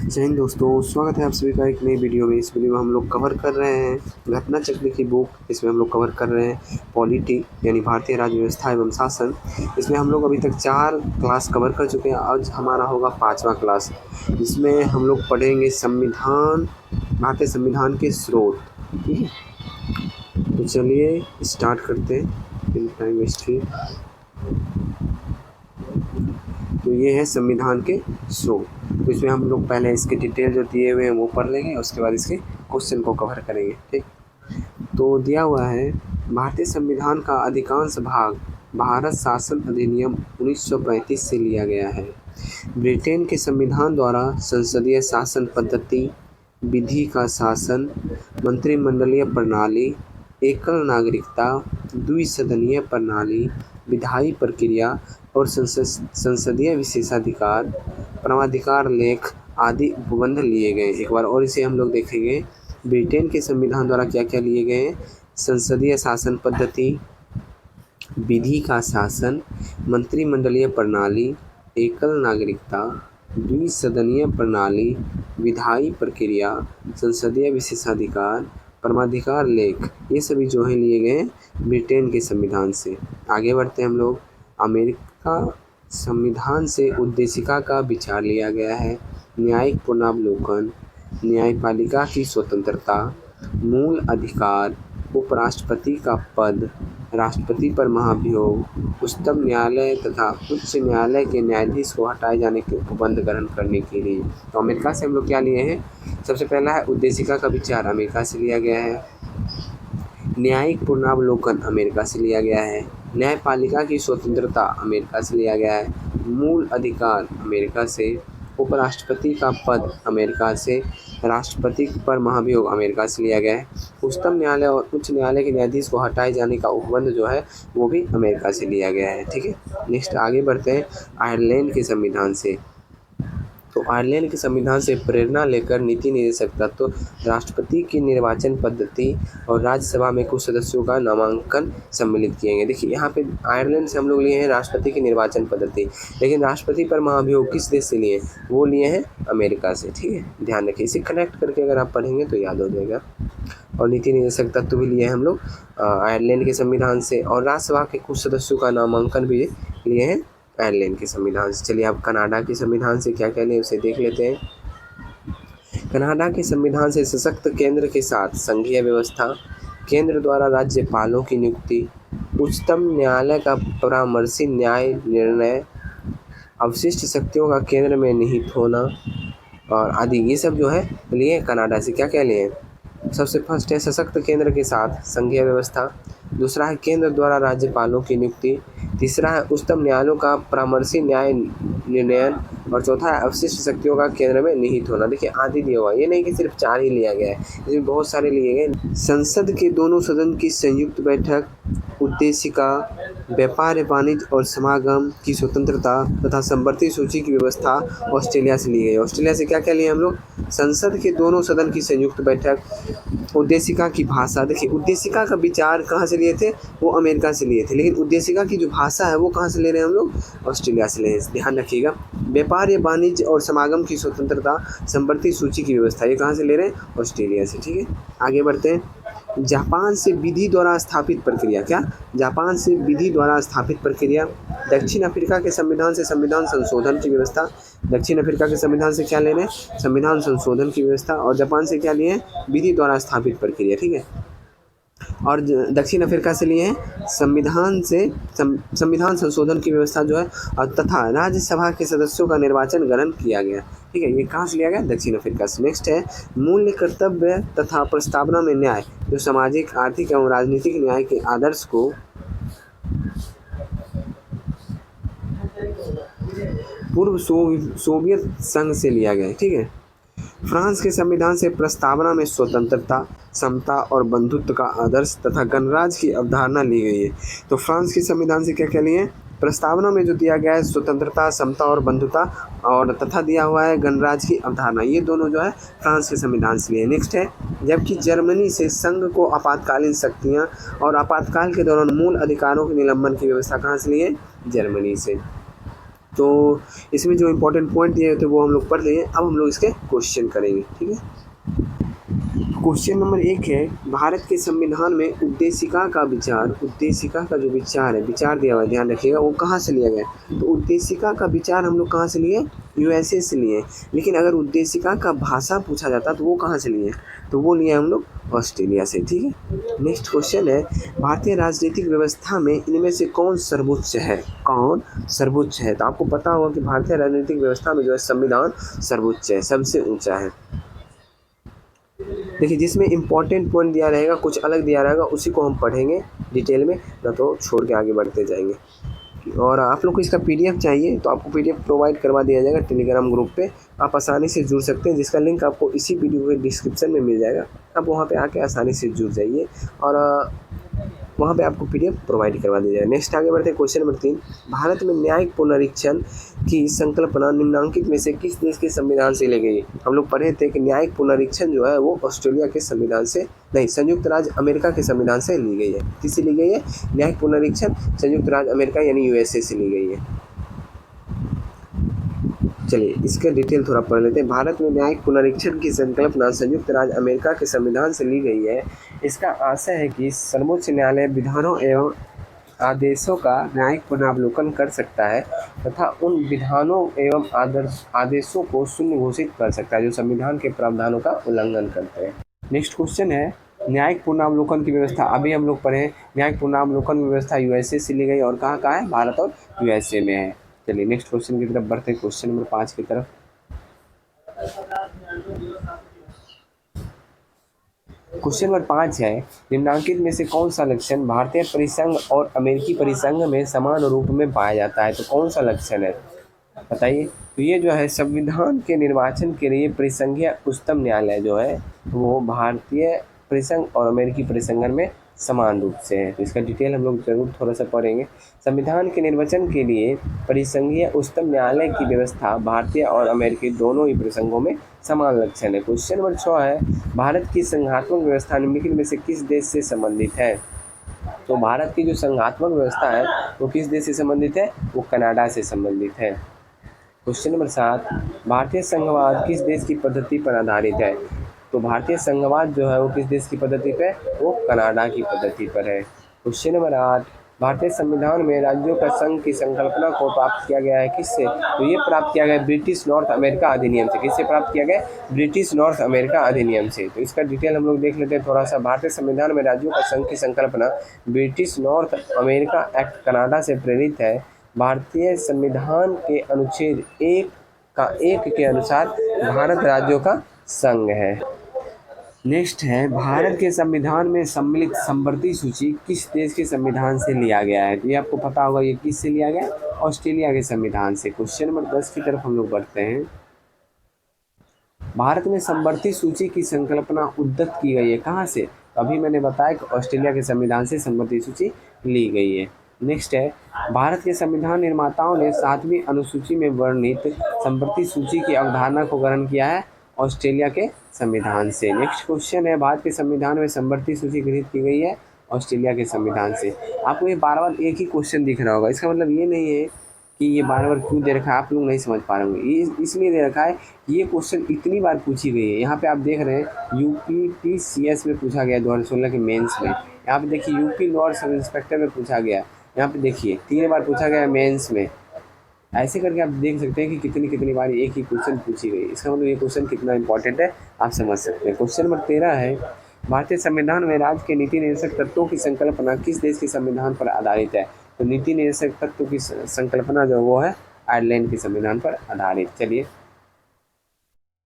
जय हिंद दोस्तों, स्वागत है आप सभी का एक नई वीडियो में। इस वीडियो में हम लोग कवर कर रहे हैं घटना चक्र की बुक। इसमें हम लोग कवर कर रहे हैं पॉलिटी यानी भारतीय राज्य व्यवस्था एवं शासन। इसमें हम लोग अभी तक 4 क्लास कवर कर चुके हैं। आज हमारा होगा 5वां क्लास, जिसमें हम लोग पढ़ेंगे संविधान, भारतीय संविधान के स्रोत। ठीक है, तो चलिए स्टार्ट करते हैं, टाइम वेस्ट ही। तो ये है संविधान के स्रोत। तो इसमें हम लोग पहले इसके डिटेल जो दिए हुए हैं वो पढ़ लेंगे, उसके बाद इसके क्वेश्चन को कवर करेंगे। ठीक, तो दिया हुआ है भारतीय संविधान का अधिकांश भाग भारत शासन अधिनियम 1935 से लिया गया है। ब्रिटेन के संविधान द्वारा संसदीय शासन पद्धति, विधि का शासन, मंत्रिमंडलीय प्रणाली, एकल नागरिकता, द्विसदनीय प्रणाली, विधायी प्रक्रिया और संसदीय विशेषाधिकार, परमाधिकार लेख आदि उपबंध लिए गए। एक बार और इसे हम लोग देखेंगे। ब्रिटेन के संविधान द्वारा क्या क्या लिए गए हैं? संसदीय शासन पद्धति, विधि का शासन, मंत्रिमंडलीय प्रणाली, एकल नागरिकता, द्विसदनीय प्रणाली, विधायी प्रक्रिया, संसदीय विशेषाधिकार, परमाधिकार लेख, ये सभी जो है लिए गए हैं ब्रिटेन के संविधान से। आगे बढ़ते हैं हम लोग। अमेरिका संविधान से उद्देशिका का विचार लिया गया है। न्यायिक पुनरावलोकन, न्यायपालिका की स्वतंत्रता, मूल अधिकार, उपराष्ट्रपति का पद, राष्ट्रपति पर महाभियोग, उच्चतम न्यायालय तथा उच्च न्यायालय के न्यायाधीश को हटाए जाने के उपबंध ग्रहण करने के लिए। तो अमेरिका से हम लोग क्या लिए हैं? सबसे पहला है उद्देशिका का विचार, अमेरिका से लिया गया है। न्यायिक पुनरावलोकन अमेरिका से लिया गया है। न्यायपालिका की स्वतंत्रता अमेरिका से लिया गया है। मूल अधिकार अमेरिका से, उपराष्ट्रपति का पद अमेरिका से, राष्ट्रपति पर महाभियोग अमेरिका से लिया गया है। उच्चतम न्यायालय और उच्च न्यायालय के न्यायाधीश को हटाए जाने का उपबंध जो है वो भी अमेरिका से लिया गया है। ठीक है, नेक्स्ट आगे बढ़ते हैं आयरलैंड के संविधान से। तो आयरलैंड के संविधान से प्रेरणा लेकर नीति निर्देशक तत्व, राष्ट्रपति की निर्वाचन पद्धति और राज्यसभा में कुछ सदस्यों का नामांकन सम्मिलित किए गए। देखिए यहाँ पे आयरलैंड से हम लोग लिए हैं राष्ट्रपति की निर्वाचन पद्धति, लेकिन राष्ट्रपति पर महाभियोग किस देश से लिए? वो लिए हैं अमेरिका से। ठीक है, ध्यान रखिए, इसे कनेक्ट करके अगर आप पढ़ेंगे तो याद हो जाएगा। और नीति निर्देशक तत्व भी लिए हैं हम लोग आयरलैंड के संविधान से, और राज्यसभा के कुछ सदस्यों का नामांकन भी लिए हैं आयरलैंड के संविधान से। चलिए अब कनाडा के संविधान से क्या क्या लें उसे देख लेते हैं। कनाडा के संविधान से सशक्त केंद्र के साथ संघीय व्यवस्था, केंद्र द्वारा राज्यपालों की नियुक्ति, उच्चतम न्यायालय का परामर्शी न्याय निर्णय, अवशिष्ट शक्तियों का केंद्र में निहित होना और आदि, ये सब जो है लिए कनाडा से। क्या क्या लिए? सबसे फर्स्ट है सशक्त केंद्र के साथ संघीय व्यवस्था, दूसरा है केंद्र द्वारा राज्यपालों की नियुक्ति, तीसरा है उच्चतम न्यायालयों का परामर्शी न्याय निर्णयन, और चौथा है अवशिष्ट शक्तियों का केंद्र में निहित होना। देखिए आदि दिया हुआ, ये नहीं कि सिर्फ 4 ही लिया गया है, इसमें बहुत सारे लिए गए। संसद के दोनों सदन की संयुक्त बैठक, उद्देशिका, व्यापार वाणिज्य और समागम की स्वतंत्रता तथा संवर्ती सूची की व्यवस्था ऑस्ट्रेलिया से ली गई। ऑस्ट्रेलिया से क्या क्या लिए हम लोग? संसद के दोनों सदन की संयुक्त बैठक, उद्देशिका की भाषा। देखिए उद्देशिका का विचार कहाँ से लिए थे? वो अमेरिका से लिए थे, लेकिन उद्देशिका की जो भाषा है वो कहाँ से ले रहे हैं हम लोग? ऑस्ट्रेलिया से ले रहे हैं, ध्यान रखिएगा। व्यापार या वाणिज्य और समागम की स्वतंत्रता, संवर्ती सूची की व्यवस्था, ये कहाँ से ले रहे हैं? ऑस्ट्रेलिया से। ठीक है, आगे बढ़ते हैं। जापान से विधि द्वारा स्थापित प्रक्रिया। क्या? जापान से विधि द्वारा स्थापित प्रक्रिया। दक्षिण अफ्रीका के संविधान से संविधान संशोधन की व्यवस्था। दक्षिण अफ्रीका के संविधान से क्या ले रहे हैं? संविधान संशोधन की व्यवस्था। और जापान से क्या लिए हैं? विधि द्वारा स्थापित प्रक्रिया। ठीक है, और दक्षिण अफ्रीका से लिए हैं संविधान से संविधान संशोधन की व्यवस्था जो है, और तथा राज्यसभा के सदस्यों का निर्वाचन ग्रहण किया गया। ठीक है, ये कहाँ से लिया गया? दक्षिण अफ्रीका से। नेक्स्ट है मूल्य, कर्तव्य तथा प्रस्तावना में न्याय, जो सामाजिक, आर्थिक एवं राजनीतिक न्याय के आदर्श को पूर्व सोवियत संघ से लिया गया। ठीक है, फ्रांस के संविधान से प्रस्तावना में स्वतंत्रता, समता और बंधुत्व का आदर्श तथा गणराज्य की अवधारणा ली गई है। तो फ्रांस के संविधान से क्या क्या लिए? प्रस्तावना में जो दिया गया है स्वतंत्रता, समता और बंधुता, और तथा दिया हुआ है गणराज्य की अवधारणा, ये दोनों जो है फ्रांस के संविधान से लिए। नेक्स्ट है जबकि जर्मनी से संघ को आपातकालीन शक्तियाँ और आपातकाल के दौरान मूल अधिकारों के निलंबन की व्यवस्था कहाँ से लिए? जर्मनी से। तो इसमें जो इम्पोर्टेंट पॉइंट दिए थे वो हम लोग पढ़ लिए। अब हम लोग इसके क्वेश्चन करेंगे, ठीक है। क्वेश्चन नंबर 1 है, भारत के संविधान में उद्देशिका का जो विचार है, विचार दिया हुआ है, ध्यान रखिएगा, वो कहाँ से लिया गया है। तो उद्देशिका का विचार हम लोग कहाँ से लिए, यूएसए से लिए। लेकिन अगर उद्देशिका का भाषा पूछा जाता तो वो कहाँ से लिए, तो वो लिए हम लोग ऑस्ट्रेलिया से, ठीक है। नेक्स्ट क्वेश्चन है, भारतीय राजनीतिक व्यवस्था में इनमें से कौन सर्वोच्च है, तो आपको पता होगा कि भारतीय राजनीतिक व्यवस्था में जो है संविधान सर्वोच्च है, सबसे ऊंचा है। देखिए, जिसमें इम्पोर्टेंट पॉइंट दिया रहेगा, कुछ अलग दिया रहेगा, उसी को हम पढ़ेंगे डिटेल में, ना तो छोड़ के आगे बढ़ते जाएंगे। और आप लोग को इसका पीडीएफ चाहिए तो आपको पीडीएफ प्रोवाइड करवा दिया जाएगा टेलीग्राम ग्रुप पे, आप आसानी से जुड़ सकते हैं, जिसका लिंक आपको इसी वीडियो के डिस्क्रिप्शन में मिल जाएगा। आप वहाँ पे आके आसानी से जुड़ जाइए और वहाँ पे आपको पीडीएफ प्रोवाइड करवा दिया जाएगा। नेक्स्ट आगे बढ़ते हैं, क्वेश्चन नंबर 3, भारत में न्यायिक पुनरीक्षण की संकल्पना निम्नलिखित में से किस देश के संविधान से ली गई। हम लोग पढ़े थे कि न्यायिक पुनरीक्षण जो है वो ऑस्ट्रेलिया के संविधान से नहीं, संयुक्त राज्य अमेरिका के संविधान से ली गई है। किससे ली गई है न्यायिक पुनरीक्षण, संयुक्त राज्य अमेरिका यानी यूएसए से ली गई है। चलिए इसका डिटेल थोड़ा पढ़ लेते हैं। भारत में न्यायिक पुनरीक्षण की संकल्पना संयुक्त राज्य अमेरिका के संविधान से ली गई है। इसका आशय है कि सर्वोच्च न्यायालय विधानों एवं आदेशों का न्यायिक पुनरावलोकन कर सकता है तथा उन विधानों एवं आदेशों को शून्य घोषित कर सकता है जो संविधान के प्रावधानों का उल्लंघन करते हैं। नेक्स्ट क्वेश्चन है, न्यायिक पुनरावलोकन की व्यवस्था, अभी हम लोग पढ़े न्यायिक पुनरावलोकन की व्यवस्था यूएसए से ली गई और कहाँ है, भारत और यूएसए में है। चलिए नेक्स्ट क्वेश्चन की तरफ बढ़ते हैं, क्वेश्चन नंबर 5 की तरफ। क्वेश्चन नंबर 5 है, निम्नलिखित में से कौन सा लक्षण भारतीय परिसंघ और अमेरिकी परिसंघ में समान रूप में पाया जाता है। तो कौन सा लक्षण है बताइए। तो ये जो है संविधान के निर्वाचन के लिए परिसंघीय उच्चतम न्यायालय जो है वो भारतीय परिसंघ और अमेरिकी परिसंघ में समान रूप से है। तो इसका डिटेल हम लोग जरूर थोड़ा सा पढ़ेंगे। संविधान के निर्वाचन के लिए परिसंघीय उच्चतम न्यायालय की व्यवस्था भारतीय और अमेरिकी दोनों ही परिसंघों में समान लक्षण है। क्वेश्चन नंबर 6 है, भारत की संघात्मक व्यवस्था निम्नलिखित में से किस देश से संबंधित है। तो भारत की जो संघात्मक व्यवस्था है वो किस देश से संबंधित है, वो कनाडा से संबंधित है। क्वेश्चन नंबर 7, भारतीय संघवाद किस देश की पद्धति पर आधारित है। तो भारतीय संघवाद जो है वो किस देश की पद्धति पर, वो कनाडा की पद्धति पर है। क्वेश्चन नंबर 8, भारतीय संविधान में राज्यों का संघ की संकल्पना को प्राप्त किया गया है किससे। तो ये प्राप्त किया गया ब्रिटिश नॉर्थ अमेरिका अधिनियम से। किससे प्राप्त किया गया, ब्रिटिश नॉर्थ अमेरिका अधिनियम से। तो इसका डिटेल हम लोग देख लेते हैं थोड़ा सा। भारतीय संविधान में राज्यों का संघ की संकल्पना British north America act Canada से प्रेरित है। भारतीय संविधान के अनुच्छेद 1 के अनुसार भारत राज्यों का संघ है। नेक्स्ट है, भारत के संविधान में सम्मिलित संवृत्ति सूची किस देश के संविधान से लिया गया है। तो ये आपको पता होगा, ये किस से लिया गया, ऑस्ट्रेलिया के संविधान से। क्वेश्चन नंबर 10 की तरफ हम लोग बढ़ते हैं। भारत में संवृत्ति सूची की संकल्पना उद्धत की गई है कहाँ से। अभी मैंने बताया कि ऑस्ट्रेलिया के संविधान से संवृत्ति सूची ली गई है। नेक्स्ट है, भारत के संविधान निर्माताओं ने 7वीं अनुसूची में वर्णित संवृत्ति सूची की अवधारणा को ग्रहण किया है ऑस्ट्रेलिया के संविधान से। नेक्स्ट क्वेश्चन है, भारत के संविधान में संवृत्ति सूची गृहीत की गई है ऑस्ट्रेलिया के संविधान से। आपको ये बार बार एक ही क्वेश्चन दिख रहा होगा, इसका मतलब ये नहीं है कि ये बार बार क्यों दे रखा है, आप लोग नहीं समझ पा रहे होंगे। ये इसलिए दे रखा है, ये क्वेश्चन इतनी बार पूछी गई है। यहाँ पे आप देख रहे हैं यूपीपीसीएस में पूछा गया 2016 के मेंस में। यहाँ पे देखिए यूपी लॉ सब इंस्पेक्टर में पूछा गया। यहाँ पे देखिए 3 बार पूछा गया मेंस में। ऐसे करके आप देख सकते हैं कि कितनी बार एक ही क्वेश्चन पूछी गई। इसका मतलब ये क्वेश्चन कितना इंपॉर्टेंट है आप समझ सकते हैं। क्वेश्चन नंबर 13 है, भारतीय संविधान में राज्य के नीति निर्देशक तत्वों की संकल्पना किस देश के संविधान पर आधारित है। तो नीति निर्देशक तत्व की संकल्पना जो वो है आयरलैंड के संविधान पर आधारित। चलिए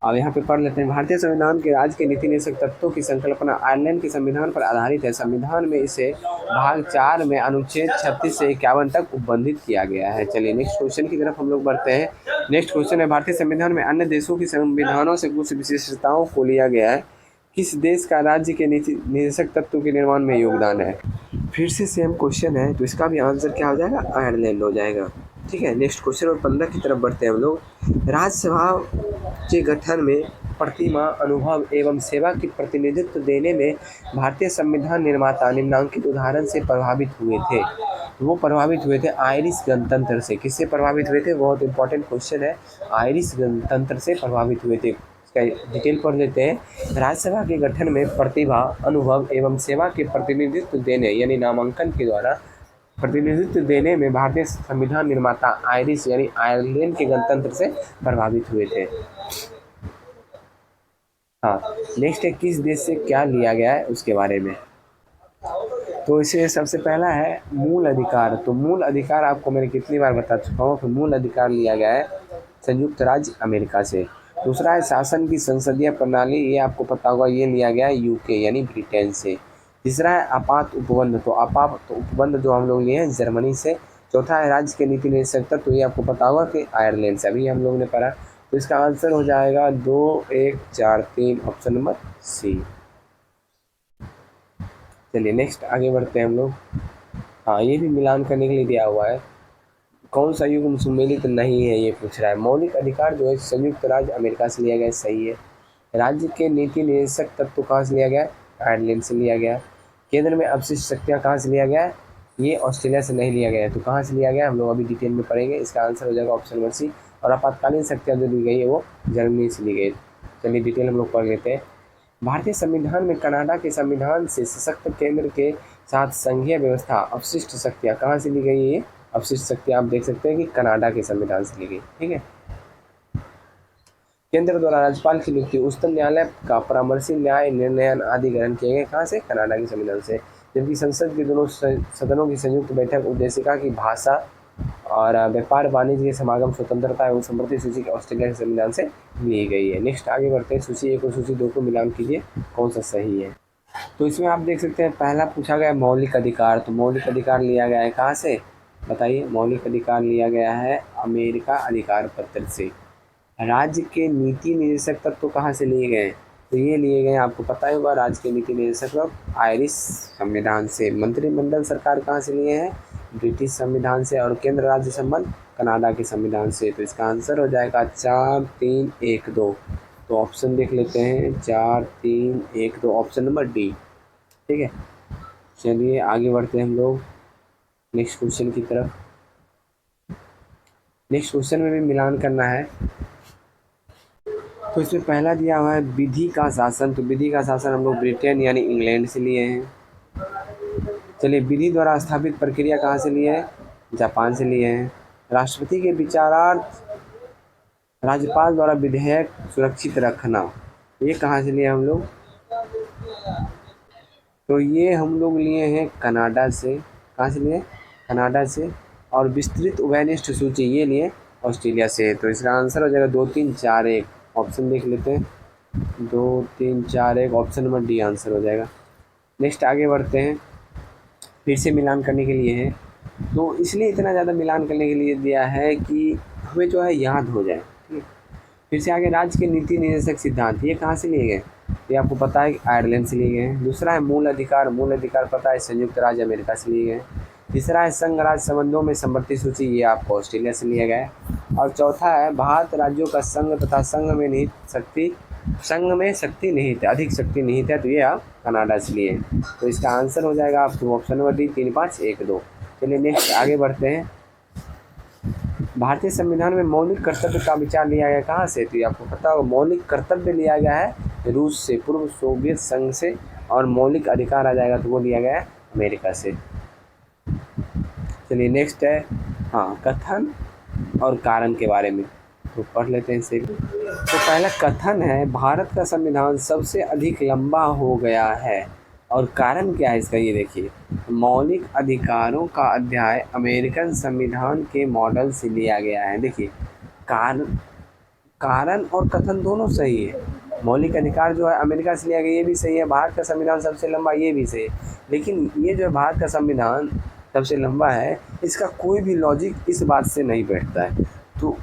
अब यहाँ पे पढ़ लेते हैं। भारतीय संविधान के राज्य के नीति निर्देशक तत्वों की संकल्पना आयरलैंड के संविधान पर आधारित है। संविधान में इसे भाग 4 में अनुच्छेद 36 से 51 तक उपबंधित किया गया है। चलिए नेक्स्ट क्वेश्चन की तरफ हम लोग बढ़ते हैं। नेक्स्ट क्वेश्चन है, भारतीय संविधान में अन्य देशों की संविधानों से कुछ विशेषताओं को लिया गया है। किस देश का राज्य के नीति निर्देशक तत्व के निर्माण में योगदान है। फिर से सेम क्वेश्चन है, तो इसका भी आंसर क्या हो जाएगा, आयरलैंड हो जाएगा। ठीक है, नेक्स्ट क्वेश्चन और 15 की तरफ बढ़ते हैं हम लोग। राज्यसभा के गठन में प्रतिमा, अनुभव एवं सेवा की प्रतिनिधित्व देने में भारतीय संविधान निर्माता निम्नलिखित उदाहरण से प्रभावित हुए थे। वो प्रभावित हुए थे आयरिश गणतंत्र से। किससे प्रभावित हुए थे? बहुत इंपॉर्टेंट क्वेश्चन है। आयरिश गणतंत्र से प्रभावित हुए थे। इसका डिटेल पढ़ लेते हैं। राज्यसभा के गठन में प्रतिभा, अनुभव एवं सेवा के प्रतिनिधित्व देने यानी नामांकन के द्वारा प्रतिनिधित्व देने में भारतीय संविधान निर्माता आयरिश यानी आयरलैंड के गणतंत्र से प्रभावित हुए थे। हाँ, नेक्स्ट है किस देश से क्या लिया गया है उसके बारे में। तो इसे सबसे पहला है मूल अधिकार। तो मूल अधिकार आपको मैंने कितनी बार बता चुका हूँ कि मूल अधिकार लिया गया है संयुक्त राज्य अमेरिका से। दूसरा है शासन की संसदीय प्रणाली, ये आपको पता होगा, ये लिया गया है यूके यानी ब्रिटेन से। तीसरा है आपात उपबंध। तो आपात उपबंध जो हम लोग लिए हैं जर्मनी से। चौथा है राज्य के नीति निर्देशक तत्व, तो ये आपको पता होगा कि आयरलैंड से, अभी हम लोग ने पढ़ा। तो इसका आंसर हो जाएगा 2, 1, 4, 3 ऑप्शन नंबर सी। चलिए नेक्स्ट आगे बढ़ते हैं हम लोग। हाँ, ये भी मिलान करने के लिए दिया हुआ है। कौन सा युग्म सुमेलित नहीं है ये पूछ रहा है। मौलिक अधिकार जो है संयुक्त राज्य अमेरिका से लिया गया है, सही है। राज्य के नीति निर्देशक तत्व कहाँ से लिया गया है? आयरलैंड से लिया गया। केंद्र में अवशिष्ट शक्तियाँ कहाँ से लिया गया है? ये ऑस्ट्रेलिया से नहीं लिया गया है। तो कहाँ से लिया गया हम लोग अभी डिटेल में पढ़ेंगे। इसका आंसर हो जाएगा ऑप्शन नंबर सी। और आपातकालीन शक्तियाँ जो ली गई है वो जर्मनी से ली गई। चलिए डिटेल हम लोग पढ़ लेते हैं। भारतीय संविधान में कनाडा के संविधान से सशक्त केंद्र के साथ संघीय व्यवस्था अवशिष्ट शक्तियाँ कहाँ से ली गई है? ये अवशिष्ट शक्तियाँ आप देख सकते हैं कि कनाडा के संविधान से ली गई। ठीक है। केंद्र द्वारा राज्यपाल की नियुक्ति, उच्चतम न्यायालय का परामर्शी न्याय निर्णय आदि ग्रहण किए गए कहाँ से? कनाडा के संविधान से। जबकि संसद के दोनों सदनों की संयुक्त बैठक उद्देशिका की भाषा और व्यापार वाणिज्य के समागम स्वतंत्रता एवं समृद्धि सूची के ऑस्ट्रेलिया के संविधान से ली गई है। नेक्स्ट आगे बढ़ते हैं। सूची 1 और सूची 2 को मिलान कीजिए, कौन सा सही है। तो इसमें आप देख सकते हैं पहला पूछा गया मौलिक अधिकार। तो मौलिक अधिकार लिया गया है कहाँ से बताइए? मौलिक अधिकार लिया गया है अमेरिका अधिकार पत्र से। राज्य के नीति निर्देशक तत्व कहाँ से लिए गए? तो ये लिए गए आपको पता ही होगा, राज्य के नीति निर्देशक तत्व आयरिश संविधान से। मंत्रिमंडल सरकार कहाँ से लिए हैं? ब्रिटिश संविधान से। और केंद्र राज्य संबंध कनाडा के संविधान से। तो इसका आंसर हो जाएगा 4, 3, 1, 2। तो ऑप्शन देख लेते हैं 4, 3, 1, 2 ऑप्शन नंबर डी। ठीक है, चलिए आगे बढ़ते हैं हम लोग नेक्स्ट क्वेश्चन की तरफ। नेक्स्ट क्वेश्चन में भी मिलान करना है। तो इसमें पहला दिया हुआ है विधि का शासन। तो विधि का शासन हम लोग ब्रिटेन यानी इंग्लैंड से लिए हैं। चलिए, विधि द्वारा स्थापित प्रक्रिया कहाँ से लिए हैं? जापान से लिए हैं। राष्ट्रपति के विचारार्थ राज्यपाल द्वारा विधेयक सुरक्षित रखना, ये कहाँ से लिए हम लोग? तो ये हम लोग लिए हैं कनाडा से। कहाँ से लिए? कनाडा से। और विस्तृत उभयनिष्ठ सूची ये लिए ऑस्ट्रेलिया से। तो इसका आंसर हो जाएगा 2, 3, 4, 1 ऑप्शन देख लेते हैं। 2, 3, 4, 1 ऑप्शन नंबर डी आंसर हो जाएगा। नेक्स्ट आगे बढ़ते हैं। फिर से मिलान करने के लिए है, तो इसलिए इतना ज़्यादा मिलान करने के लिए दिया है कि हमें जो है याद हो जाए। ठीक है, फिर से आगे राज्य के नीति निर्देशक सिद्धांत, ये कहाँ से लिए गए? ये आपको पता है आयरलैंड से लिए गए हैं। दूसरा है मूल अधिकार। मूल अधिकार पता है संयुक्त राज्य अमेरिका से लिए गए। तीसरा है संघ राज्य संबंधों में समवर्ती सूची, ये आपको ऑस्ट्रेलिया से लिया गया है। और चौथा है भारत राज्यों का संघ तथा संघ में शक्ति निहित है, अधिक शक्ति निहित है, तो ये आप कनाडा से लिए हैं। तो इसका आंसर हो जाएगा आपको ऑप्शन नंबर डी 3, 5, 1, 2। चलिए नेक्स्ट आगे बढ़ते हैं। भारतीय संविधान में मौलिक कर्तव्य का विचार लिया गया कहाँ से? तो ये आपको पता होगा, मौलिक कर्तव्य लिया गया है रूस से, पूर्व सोवियत संघ से। और मौलिक अधिकार आ जाएगा तो वो लिया गया है अमेरिका से। चलिए नेक्स्ट है कथन और कारण के बारे में, तो पढ़ लेते हैं इसे। तो पहला कथन है भारत का संविधान सबसे अधिक लंबा हो गया है। और कारण क्या है इसका? ये देखिए, मौलिक अधिकारों का अध्याय अमेरिकन संविधान के मॉडल से लिया गया है। देखिए, कारण और कथन दोनों सही है। मौलिक अधिकार जो है अमेरिका से लिया गया, ये भी सही है। भारत का संविधान सबसे लंबा, ये भी सही है। लेकिन ये जो भारत का संविधान सबसे लंबा है, इसका कोई भी लॉजिक इस बात से नहीं बैठता है। तो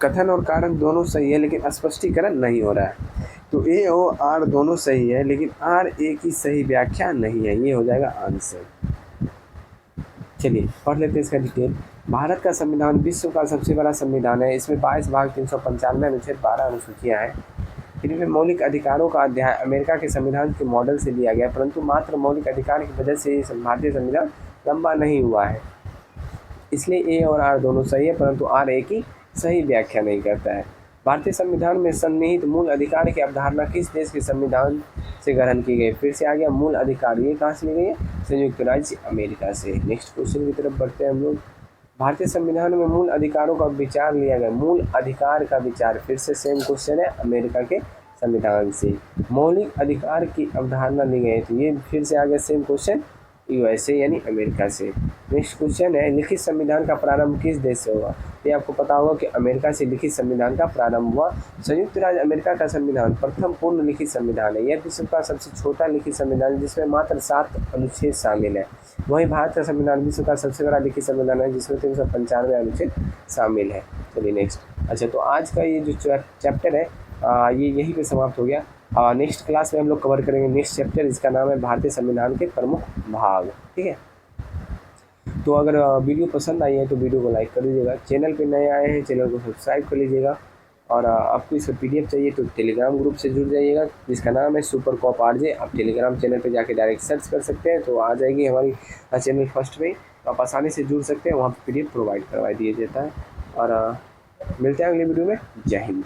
कथन और कारण दोनों सही है, लेकिन स्पष्टीकरण नहीं हो रहा है। तो ए और आर दोनों सही है, लेकिन आर ए की सही व्याख्या नहीं है। ये हो जाएगा आंसर। चलिए पढ़ लेते हैं इसका डिटेल। भारत का संविधान विश्व का सबसे बड़ा संविधान है। इसमें 22 भाग, 395 अनुच्छेद, 12 अनुसूचियाँ हैं। फिर भी मौलिक अधिकारों का अध्याय अमेरिका के संविधान के मॉडल से लिया गया, परंतु मात्र मौलिक अधिकार की वजह से ये भारतीय संविधान लंबा नहीं हुआ है। इसलिए ए और आर दोनों सही है, परंतु आर ए की सही व्याख्या नहीं करता है। भारतीय संविधान में सन्निहित मूल अधिकार की अवधारणा किस देश के संविधान से ग्रहण की गई? फिर से आ गया मूल अधिकार, ये कहाँ से ली गई है? संयुक्त राज्य अमेरिका से। नेक्स्ट क्वेश्चन की तरफ बढ़ते हैं हम लोग। भारतीय संविधान में मूल अधिकारों का विचार लिया गया। मूल अधिकार का विचार, फिर से सेम क्वेश्चन है, अमेरिका के संविधान से। मौलिक अधिकार की अवधारणा ली गई, तो ये फिर से आ गया सेम क्वेश्चन, यूएसए यानी अमेरिका से। नेक्स्ट क्वेश्चन है, लिखित संविधान का प्रारंभ किस देश से हुआ? ये आपको पता होगा कि अमेरिका से लिखित संविधान का प्रारंभ हुआ। संयुक्त राज्य अमेरिका का संविधान प्रथम पूर्ण लिखित संविधान है। यह विश्व का सबसे छोटा लिखित संविधान है, जिसमें मात्र 7 अनुच्छेद शामिल है। वहीं भारत का संविधान विश्व का सबसे बड़ा लिखित संविधान है, जिसमें 395 अनुच्छेद शामिल है। चलिए नेक्स्ट। अच्छा, तो आज का ये जो चैप्टर है ये यहीं पे समाप्त हो गया। नेक्स्ट क्लास में हम लोग कवर करेंगे नेक्स्ट चैप्टर, इसका नाम है भारतीय संविधान के प्रमुख भाग। ठीक है, तो अगर वीडियो पसंद आई है तो वीडियो को लाइक कर दीजिएगा। चैनल पे नए आए हैं, चैनल को सब्सक्राइब कर लीजिएगा। और आपको इसका PDF चाहिए तो टेलीग्राम ग्रुप से जुड़ जाइएगा, जिसका नाम है सुपर कॉप RJ। आप टेलीग्राम चैनल पे जाके डायरेक्ट सर्च कर सकते हैं, तो आ जाएगी हमारी चैनल फर्स्ट में। आप आसानी से जुड़ सकते हैं, वहाँ पर PDF प्रोवाइड करवा दिया जाता है। और मिलते हैं अगले वीडियो में। जय हिंद।